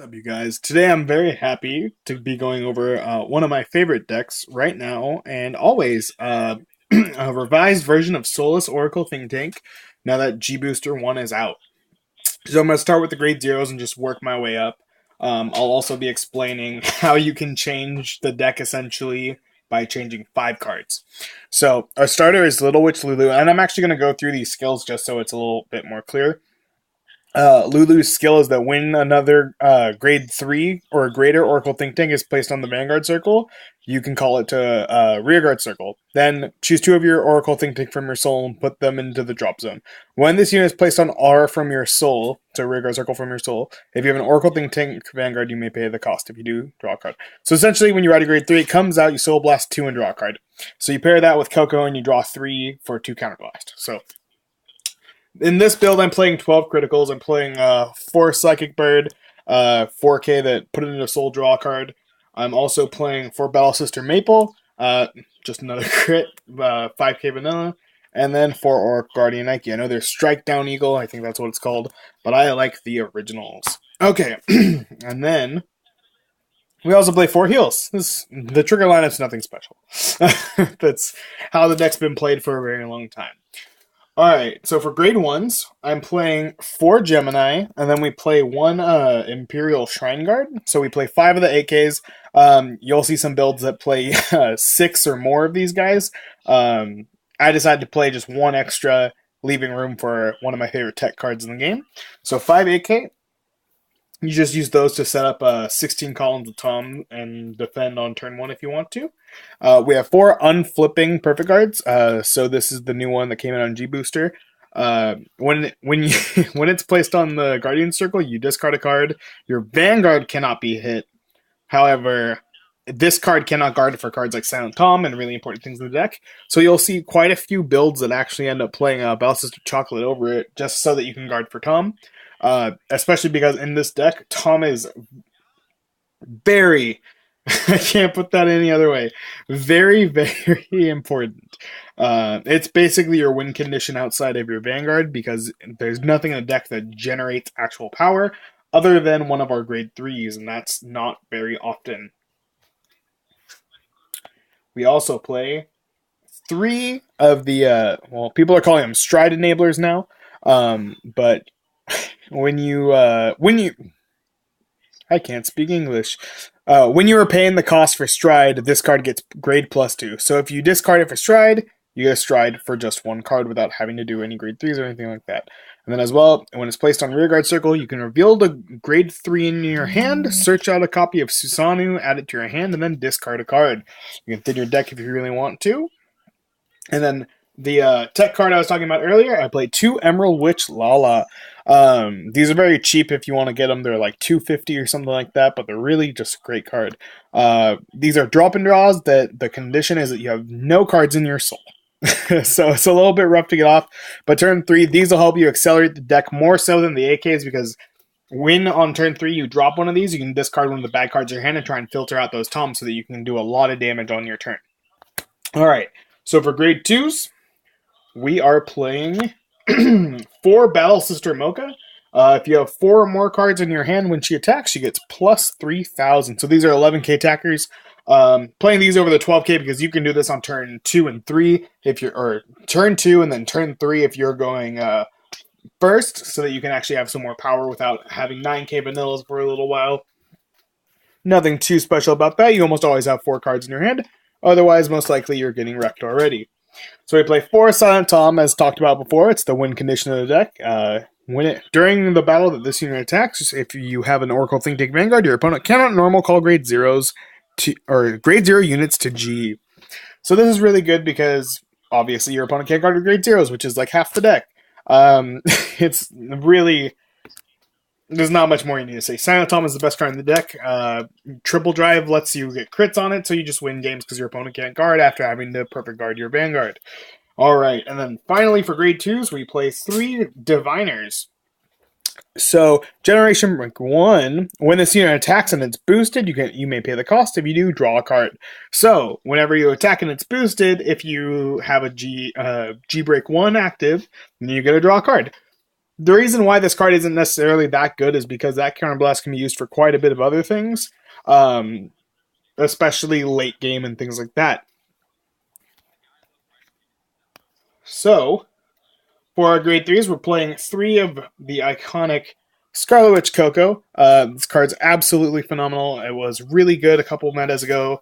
Up, you guys? Today I'm very happy to be going over one of my favorite decks right now and always a revised version of Soulless Oracle Think Tank now that G Booster 1 is out. So I'm going to start with the grade zeros and just work my way up. I'll also be explaining how you can change the deck essentially by changing 5 cards. So our starter is Little Witch Lulu, and I'm actually going to go through these skills just so it's a little bit more clear. Lulu's skill is that when another grade 3 or greater Oracle Think Tank is placed on the Vanguard circle, you can call it to Rearguard circle. Then choose 2 of your Oracle Think Tank from your soul and put them into the drop zone. When this unit is placed on R from your soul, so Rearguard circle from your soul, if you have an Oracle Think Tank Vanguard, you may pay the cost. If you do, draw a card. So essentially, when you're at a grade 3, it comes out, you Soul Blast 2 and draw a card. So you pair that with Coco and you draw 3 for 2 Counterblast. So in this build, I'm playing 12 criticals. I'm playing 4 Psychic Bird, 4K that put it into Soul Draw card. I'm also playing 4 Battle Sister Maple, just another crit, 5K Vanilla, and then 4 Orc Guardian Nike. I know there's Strike Down Eagle, I think that's what it's called, but I like the originals. Okay, and then we also play 4 heals. The trigger lineup's nothing special. That's how the deck's been played for a very long time. Alright, so for grade 1s, I'm playing 4 Gemini, and then we play 1 Imperial Shrine Guard. So we play 5 of the AKs. You'll see some builds that play 6 or more of these guys. I decided to play just 1 extra, leaving room for one of my favorite tech cards in the game. So 5 AK. You just use those to set up 16 columns of Tom and defend on turn 1 if you want to. We have 4 unflipping perfect cards. So this is the new one that came out on G Booster. When it's placed on the Guardian Circle, you discard a card. Your Vanguard cannot be hit. However, this card cannot guard for cards like Silent Tom and really important things in the deck. So you'll see quite a few builds that actually end up playing Battle Sister Chocolate over it just so that you can guard for Tom. Especially because in this deck, Tom is very, I can't put that any other way, very, very important. It's basically your win condition outside of your Vanguard because there's nothing in the deck that generates actual power other than one of our grade 3s, and that's not very often. We also play 3 of the, well, people are calling them Stride Enablers now, but when you I can't speak English. When you are paying the cost for Stride, this card gets grade +2. So if you discard it for Stride, you get a Stride for just 1 card without having to do any grade 3s or anything like that. And then as well, when it's placed on Rearguard Circle, you can reveal the grade 3 in your hand, search out a copy of Susanoo, add it to your hand, and then discard a card. You can thin your deck if you really want to. And then the tech card I was talking about earlier, I played 2 Emerald Witch Lala. These are very cheap if you want to get them. They're like $2.50 or something like that, but they're really just a great card. These are drop and draws that the condition is that you have no cards in your soul. So it's a little bit rough to get off, but turn 3, these will help you accelerate the deck more so than the AKs because when on turn 3 you drop one of these, you can discard one of the bad cards in your hand and try and filter out those toms so that you can do a lot of damage on your turn. Alright, so for grade 2s, we are playing 4 Battle Sister Mocha. If you have 4 or more cards in your hand when she attacks, she gets plus 3,000. So these are 11k attackers. Playing these over the 12k because you can do this on turn 2 and 3 if you're, or turn 2 and then turn 3 if you're going first, so that you can actually have some more power without having 9k vanillas for a little while. Nothing too special about that. You almost always have 4 cards in your hand. Otherwise, most likely you're getting wrecked already. So we play 4 Silent Tom, as talked about before. It's the win condition of the deck. During the battle that this unit attacks, if you have an Oracle Think Tank Vanguard, your opponent cannot normal call grade 0s or grade 0 units to G. So this is really good because obviously your opponent can't guard your grade 0s, which is like half the deck. It's really, there's not much more you need to say. Silent Tom is the best card in the deck. Triple Drive lets you get crits on it, so you just win games because your opponent can't guard after having to perfect guard your Vanguard. Alright, and then finally for grade 2s, we play 3 Diviners. So, Generation Rank 1, when this unit attacks and it's boosted, you may pay the cost. If you do, draw a card. So, whenever you attack and it's boosted, if you have a G Break 1 active, then you get to draw a card. The reason why this card isn't necessarily that good is because that Counterblast can be used for quite a bit of other things, especially late game and things like that. So, for our grade 3s, we're playing 3 of the iconic Scarlet Witch Coco. This card's absolutely phenomenal. It was really good a couple of metas ago.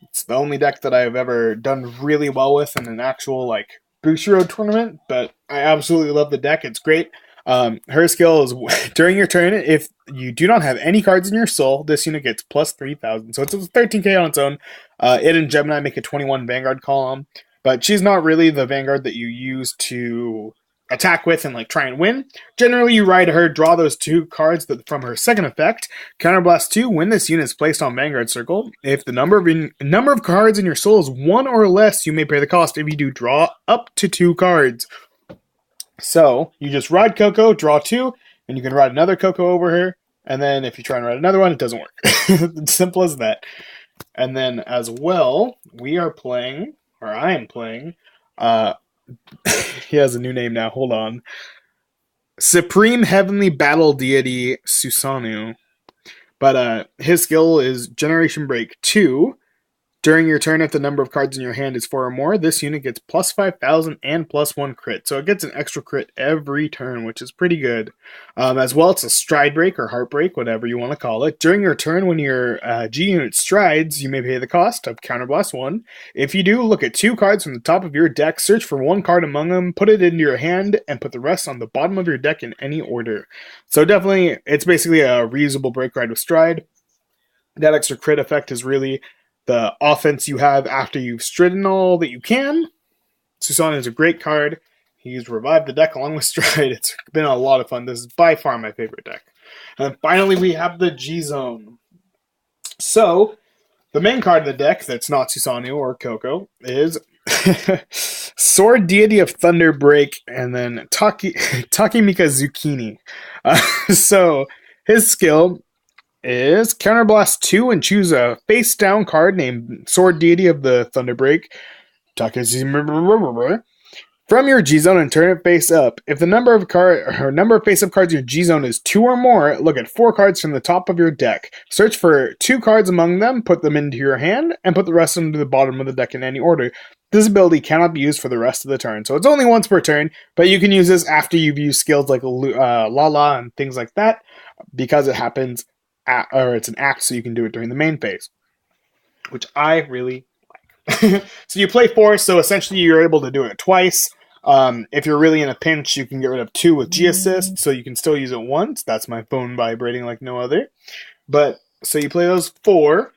It's the only deck that I've ever done really well with in an actual like Bushiroad tournament, but I absolutely love the deck. It's great. Her skill is during your turn, if you do not have any cards in your soul, this unit gets plus 3,000. So it's 13k on its own. It and Gemini make a 21 Vanguard column, but she's not really the Vanguard that you use to attack with and like try and win. Generally, you ride her, draw those 2 cards from her second effect. Counterblast 2, when this unit is placed on Vanguard Circle, if the number of cards in your soul is 1 or less, you may pay the cost. If you do, draw up to 2 cards. So, you just ride Coco, draw 2, and you can ride another Coco over her, and then if you try and ride another one, it doesn't work. It's simple as that. And then, as well, we are playing, or I am playing, he has a new name now, hold on. Supreme Heavenly Battle Deity Susanoo. But his skill is Generation Break 2. During your turn, if the number of cards in your hand is 4 or more, this unit gets plus 5,000 and plus 1 crit. So it gets an extra crit every turn, which is pretty good. As well, it's a stride break or heartbreak, whatever you want to call it. During your turn, when your G unit strides, you may pay the cost of Counterblast 1. If you do, look at 2 cards from the top of your deck, search for 1 card among them, put it into your hand, and put the rest on the bottom of your deck in any order. So definitely, it's basically a reusable break ride with stride. That extra crit effect is really the offense you have after you've stridden all that you can. Susanoo is a great card. He's revived the deck along with Stride. It's been a lot of fun. This is by far my favorite deck. And finally, we have the G-Zone. So, the main card of the deck that's not Susanoo or Coco is Sword Deity of Thunder Break and then Takemika Zucchini. So, his skill is Counterblast 2 and choose a face-down card named Sword Deity of the Thunderbreak. From your G-Zone and turn it face up. If the number of face-up cards in your G-Zone is 2 or more, look at 4 cards from the top of your deck. Search for 2 cards among them, put them into your hand, and put the rest into the bottom of the deck in any order. This ability cannot be used for the rest of the turn, so it's only once per turn, but you can use this after you've used skills like Lala and things like that, because it happens or it's an act, so you can do it during the main phase, which I really like. So you play 4, so essentially you're able to do it twice. If you're really in a pinch, you can get rid of 2 with G-Assist, so you can still use it once. That's my phone vibrating like no other. But, so you play those 4.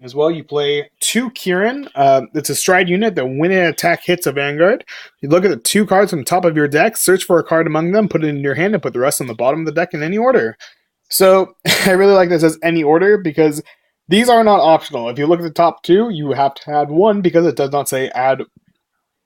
As well, you play 2 Kieran. It's a stride unit that when an attack hits a Vanguard, you look at the 2 cards from the top of your deck, search for a card among them, put it in your hand, and put the rest on the bottom of the deck in any order. So, I really like this as any order because these are not optional. If you look at the top 2, you have to add 1 because it does not say add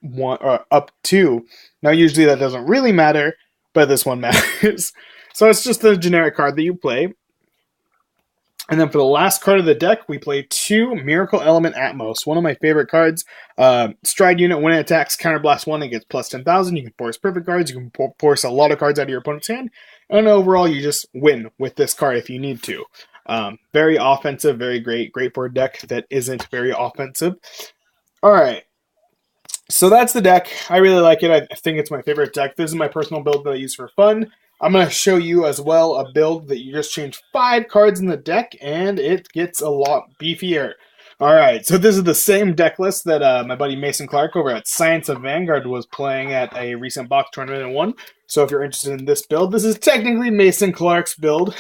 1 or up 2. Now, usually that doesn't really matter, but this one matters. So, it's just the generic card that you play. And then for the last card of the deck, we play 2 Miracle Element Atmos. One of my favorite cards. Stride unit, when it attacks, Counterblast 1, it gets plus 10,000. You can force perfect cards. You can force a lot of cards out of your opponent's hand. And overall, you just win with this card if you need to. Very offensive, very great. Great for a deck that isn't very offensive. Alright. So that's the deck. I really like it. I think it's my favorite deck. This is my personal build that I use for fun. I'm going to show you as well a build that you just change 5 cards in the deck, and it gets a lot beefier. Alright, so this is the same deck list that my buddy Mason Clark over at Science of Vanguard was playing at a recent box tournament and won. So if you're interested in this build, this is technically Mason Clark's build,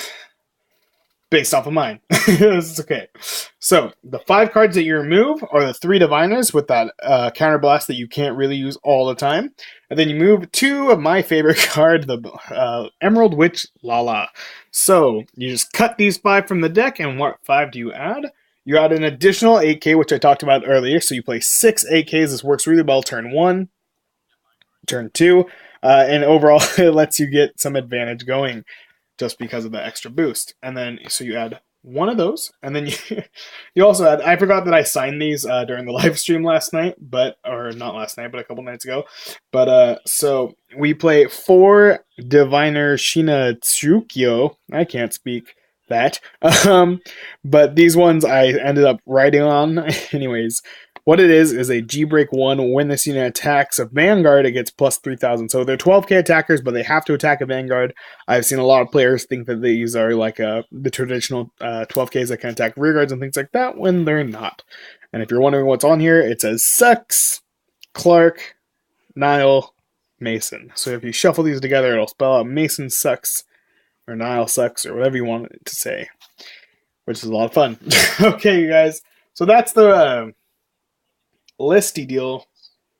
based off of mine. It's okay. So, the 5 cards that you remove are the 3 Diviners with that Counterblast that you can't really use all the time. And then you move 2 of my favorite card, the Emerald Witch Lala. So, you just cut these 5 from the deck, and what 5 do you add? You add an additional 8k, which I talked about earlier. So, you play 6 8ks. This works really well turn 1, turn 2, and overall it lets you get some advantage going just because of the extra boost. And then, so you add one of those, and then you also had. I forgot that I signed these during the live stream last night, or not last night, but a couple nights ago. But so we play 4 Diviner Shina Tsukyo. I can't speak that. But these ones I ended up writing on. Anyways, what it is a G break 1. When this unit attacks a Vanguard, it gets plus 3,000. So they're 12k attackers, but they have to attack a Vanguard. I've seen a lot of players think that these are like the traditional 12ks that can attack rearguards and things like that, when they're not. And if you're wondering what's on here, it says Sux, Clark, Nile, Mason. So if you shuffle these together, it'll spell out Mason sucks, or Nile sucks, or whatever you want it to say, which is a lot of fun. Okay, you guys. So that's the listy deal,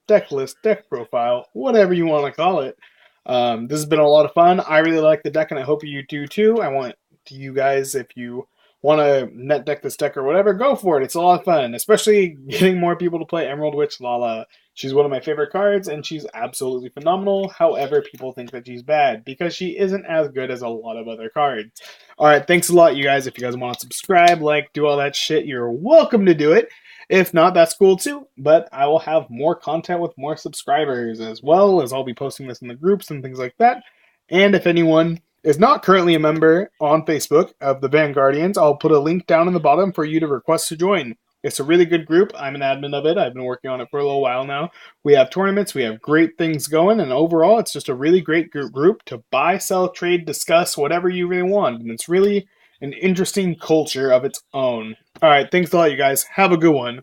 deck list, deck profile, whatever you want to call it. This has been a lot of fun. I really like the deck, and I hope you do too. I want you guys, if you want to net deck this deck or whatever, go for it. It's a lot of fun, especially getting more people to play Emerald Witch Lala. She's one of my favorite cards, and she's absolutely phenomenal. However, people think that she's bad because she isn't as good as a lot of other cards. All right, thanks a lot, you guys. If you guys want to subscribe, like, do all that shit, you're welcome to do it. If not, that's cool too, but I will have more content with more subscribers, as well as I'll be posting this in the groups and things like that. And if anyone is not currently a member on Facebook of the Vanguardians, I'll put a link down in the bottom for you to request to join. It's a really good group. I'm an admin of it. I've been working on it for a little while now. We have tournaments. We have great things going. And overall, it's just a really great group to buy, sell, trade, discuss, whatever you really want. And it's really an interesting culture of its own. All right, thanks a lot, you guys. Have a good one.